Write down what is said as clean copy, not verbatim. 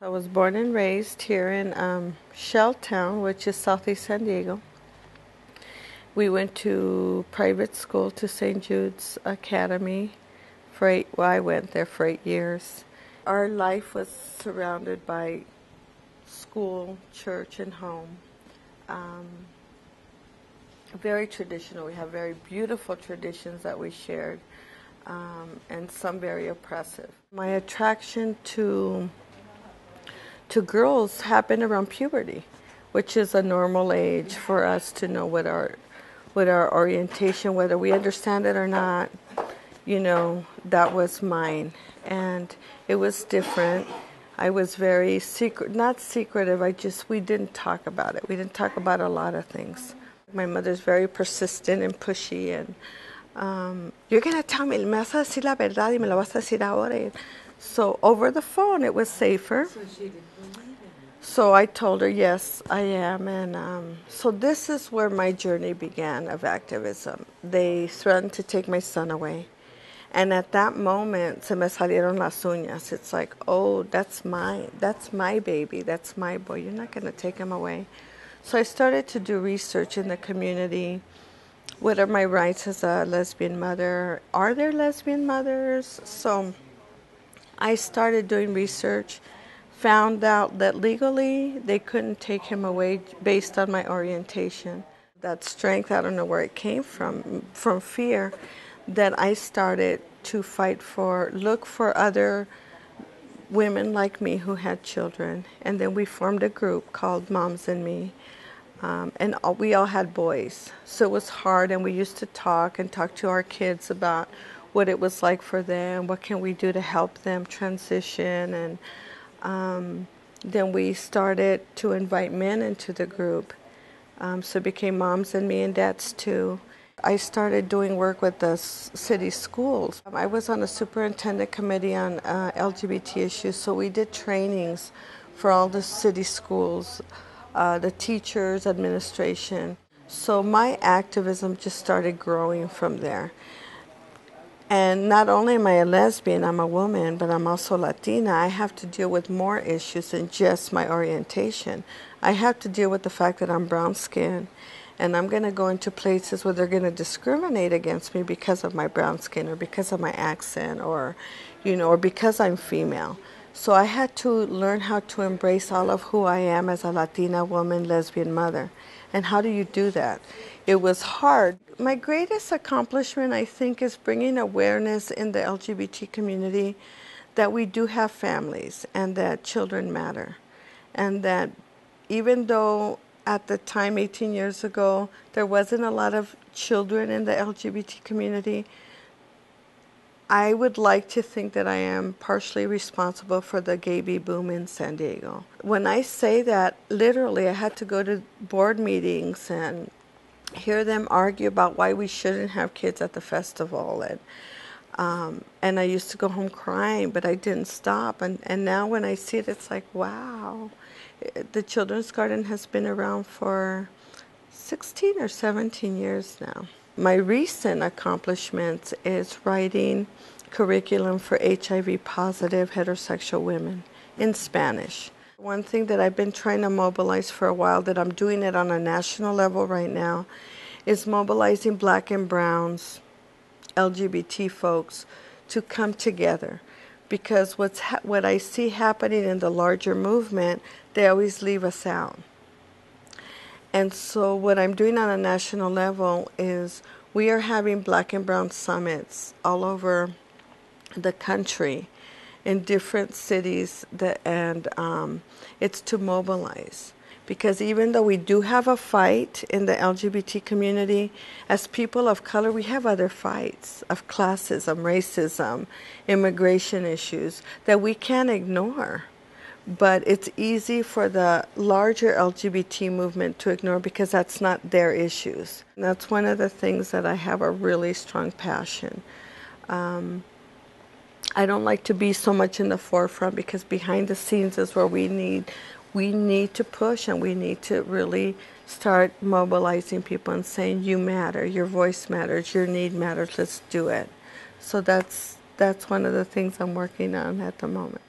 I was born and raised here in Shelltown, which is southeast San Diego. We went to private school to St. Jude's Academy I went there for 8 years. Our life was surrounded by school, church, and home. Very traditional. We have very beautiful traditions that we shared, and some very oppressive. My attraction to girls happened around puberty, which is a normal age for us to know what our orientation, whether we understand it or not. You know, that was mine, and it was different. I was very not secretive. We didn't talk about it. We didn't talk about a lot of things. My mother's very persistent and pushy, and you're gonna tell me, me vas a decir la verdad y me la vas a decir ahora. So over the phone, it was safer. So she didn't believe it. So I told her, yes, I am. And so this is where my journey began of activism. They threatened to take my son away. And at that moment, se me salieron las uñas. It's like, oh, that's my baby. That's my boy. You're not going to take him away. So I started to do research in the community. What are my rights as a lesbian mother? Are there lesbian mothers? So I started doing research, found out that legally they couldn't take him away based on my orientation. That strength, I don't know where it came from fear, that I started to look for other women like me who had children. And then we formed a group called Moms and Me. And we all had boys. So it was hard, and we used to talk to our kids about what it was like for them, what can we do to help them transition. And then we started to invite men into the group. So it became Moms and Me and Dads too. I started doing work with the city schools. I was on a superintendent committee on LGBT issues, so we did trainings for all the city schools, the teachers, administration. So my activism just started growing from there. And not only am I a lesbian, I'm a woman, but I'm also Latina. I have to deal with more issues than just my orientation. I have to deal with the fact that I'm brown skinned, and I'm going to go into places where they're going to discriminate against me because of my brown skin or because of my accent or because I'm female. So I had to learn how to embrace all of who I am as a Latina woman, lesbian mother. And how do you do that? It was hard. My greatest accomplishment, I think, is bringing awareness in the LGBT community that we do have families and that children matter. And that even though at the time, 18 years ago, there wasn't a lot of children in the LGBT community, I would like to think that I am partially responsible for the gay baby boom in San Diego. When I say that, literally, I had to go to board meetings and hear them argue about why we shouldn't have kids at the festival. And I used to go home crying, but I didn't stop. And now when I see it, it's like, wow. The Children's Garden has been around for 16 or 17 years now. My recent accomplishments is writing curriculum for HIV-positive heterosexual women in Spanish. One thing that I've been trying to mobilize for a while, that I'm doing it on a national level right now, is mobilizing Black and Browns, LGBT folks, to come together. Because what I see happening in the larger movement, they always leave us out. And so what I'm doing on a national level is we are having Black and Brown summits all over the country in different cities, and it's to mobilize. Because even though we do have a fight in the LGBT community, as people of color, we have other fights of classism, racism, immigration issues that we can't ignore. But it's easy for the larger LGBT movement to ignore because that's not their issues. And that's one of the things that I have a really strong passion. I don't like to be so much in the forefront because behind the scenes is where we need to push, and we need to really start mobilizing people and saying, you matter, your voice matters, your need matters, let's do it. So that's one of the things I'm working on at the moment.